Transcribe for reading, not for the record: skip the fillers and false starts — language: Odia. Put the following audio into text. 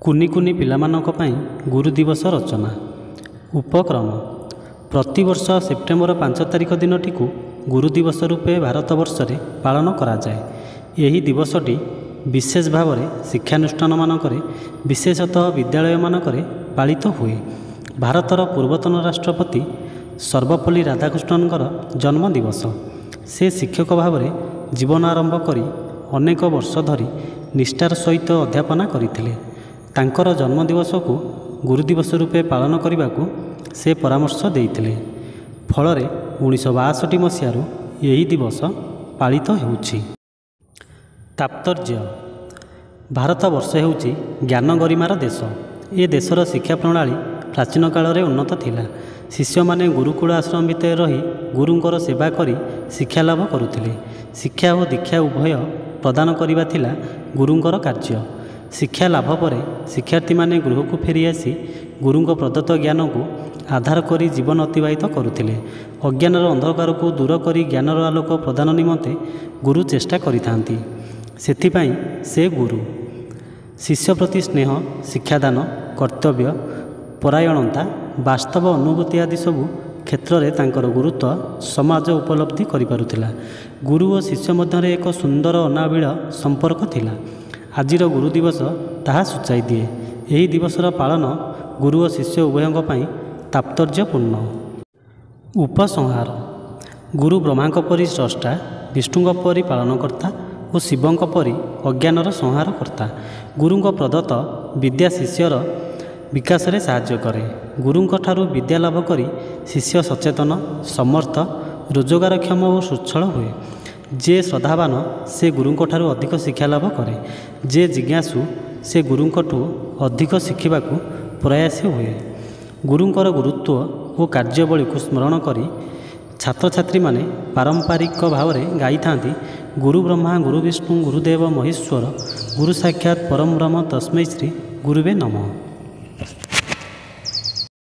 କୁନି କୁନି ପିଲାମାନଙ୍କ ପାଇଁ ଗୁରୁ ଦିବସ ରଚନା। ଉପକ୍ରମ। ପ୍ରତିବର୍ଷ ସେପ୍ଟେମ୍ବର 5 ତାରିଖ ଦିନଟିକୁ ଗୁରୁ ଦିବସ ରୂପେ ଭାରତବର୍ଷରେ ପାଳନ କରାଯାଏ। ଏହି ଦିବସଟି ବିଶେଷ ଭାବରେ ଶିକ୍ଷାନୁଷ୍ଠାନମାନଙ୍କରେ, ବିଶେଷତଃ ବିଦ୍ୟାଳୟମାନଙ୍କରେ ପାଳିତ ହୁଏ। ଭାରତର ପୂର୍ବତନ ରାଷ୍ଟ୍ରପତି ସର୍ବପଲ୍ଲୀ ରାଧାକୃଷ୍ଣନଙ୍କର ଜନ୍ମ ଦିବସ। ସେ ଶିକ୍ଷକ ଭାବରେ ଜୀବନ ଆରମ୍ଭ କରି ଅନେକ ବର୍ଷ ଧରି ନିଷ୍ଠାର ସହିତ ଅଧ୍ୟାପନା କରିଥିଲେ। ତାଙ୍କର ଜନ୍ମଦିବସକୁ ଗୁରୁ ଦିବସ ରୂପେ ପାଳନ କରିବାକୁ ସେ ପରାମର୍ଶ ଦେଇଥିଲେ। ଫଳରେ 1962 ମସିହାରୁ ଏହି ଦିବସ ପାଳିତ ହେଉଛି। ତାତ୍ପର୍ଯ୍ୟ। ଭାରତବର୍ଷ ହେଉଛି ଜ୍ଞାନ ଗରିମାର ଦେଶ। ଏ ଦେଶର ଶିକ୍ଷା ପ୍ରଣାଳୀ ପ୍ରାଚୀନ କାଳରେ ଉନ୍ନତ ଥିଲା। ଶିଷ୍ୟମାନେ ଗୁରୁକୁଳ ଆଶ୍ରମ ଭିତରେ ରହି ଗୁରୁଙ୍କର ସେବା କରି ଶିକ୍ଷା ଲାଭ କରୁଥିଲେ। ଶିକ୍ଷା ଓ ଦୀକ୍ଷା ଉଭୟ ପ୍ରଦାନ କରିବା ଥିଲା ଗୁରୁଙ୍କର କାର୍ଯ୍ୟ। ଶିକ୍ଷା ଲାଭ ପରେ ଶିକ୍ଷାର୍ଥୀମାନେ ଗୃହକୁ ଫେରି ଆସି ଗୁରୁଙ୍କ ପ୍ରଦତ୍ତ ଜ୍ଞାନକୁ ଆଧାର କରି ଜୀବନ ଅତିବାହିତ କରୁଥିଲେ। ଅଜ୍ଞାନର ଅନ୍ଧକାରକୁ ଦୂର କରି ଜ୍ଞାନର ଆଲୋକ ପ୍ରଦାନ ନିମନ୍ତେ ଗୁରୁ ଚେଷ୍ଟା କରିଥାନ୍ତି। ସେଥିପାଇଁ ସେ ଗୁରୁ। ଶିଷ୍ୟ ପ୍ରତି ସ୍ନେହ, ଶିକ୍ଷାଦାନ, କର୍ତ୍ତବ୍ୟ ପରାୟଣତା, ବାସ୍ତବ ଅନୁଭୂତି ଆଦି ସବୁ କ୍ଷେତ୍ରରେ ତାଙ୍କର ଗୁରୁତ୍ୱ ସମାଜ ଉପଲବ୍ଧି କରିପାରୁଥିଲା। ଗୁରୁ ଓ ଶିଷ୍ୟ ମଧ୍ୟରେ ଏକ ସୁନ୍ଦର ଅନାବିଳ ସମ୍ପର୍କ ଥିଲା। ଆଜିର ଗୁରୁ ଦିବସ ତାହା ସୂଚାଇ ଦିଏ। ଏହି ଦିବସର ପାଳନ ଗୁରୁ ଓ ଶିଷ୍ୟ ଉଭୟଙ୍କ ପାଇଁ ତାତ୍ପର୍ଯ୍ୟପୂର୍ଣ୍ଣ। ଉପସଂହାର। ଗୁରୁ ବ୍ରହ୍ମାଙ୍କ ପରି ସ୍ରଷ୍ଟା, ବିଷ୍ଣୁଙ୍କ ପରି ପାଳନକର୍ତ୍ତା ଓ ଶିବଙ୍କ ପରି ଅଜ୍ଞାନର ସଂହାରକର୍ତ୍ତା। ଗୁରୁଙ୍କ ପ୍ରଦତ୍ତ ବିଦ୍ୟା ଶିଷ୍ୟର ବିକାଶରେ ସାହାଯ୍ୟ କରେ। ଗୁରୁଙ୍କ ଠାରୁ ବିଦ୍ୟା ଲାଭ କରି ଶିଷ୍ୟ ସଚେତନ, ସମର୍ଥ, ରୋଜଗାରକ୍ଷମ ଓ ସଚ୍ଛଳ ହୁଏ। ଯେ ଶ୍ରଦ୍ଧାବାନ ସେ ଗୁରୁଙ୍କ ଠାରୁ ଅଧିକ ଶିକ୍ଷା ଲାଭ କରେ। ଯେ ଜିଜ୍ଞାସୁ ସେ ଗୁରୁଙ୍କଠୁ ଅଧିକ ଶିଖିବାକୁ ପ୍ରୟାସୀ ହୁଏ। ଗୁରୁଙ୍କର ଗୁରୁତ୍ୱ ଓ କାର୍ଯ୍ୟବଳୀକୁ ସ୍ମରଣ କରି ଛାତ୍ରଛାତ୍ରୀମାନେ ପାରମ୍ପରିକ ଭାବରେ ଗାଇଥାନ୍ତି ଗୁରୁ ବ୍ରହ୍ମା ଗୁରୁ ବିଷ୍ଣୁ ଗୁରୁଦେବ ମହେଶ୍ୱର ଗୁରୁ ସାକ୍ଷାତ୍ ପରମ ବ୍ରହ୍ମ ତସ୍ମୈ ଶ୍ରୀ ଗୁରୁବେ ନମଃ।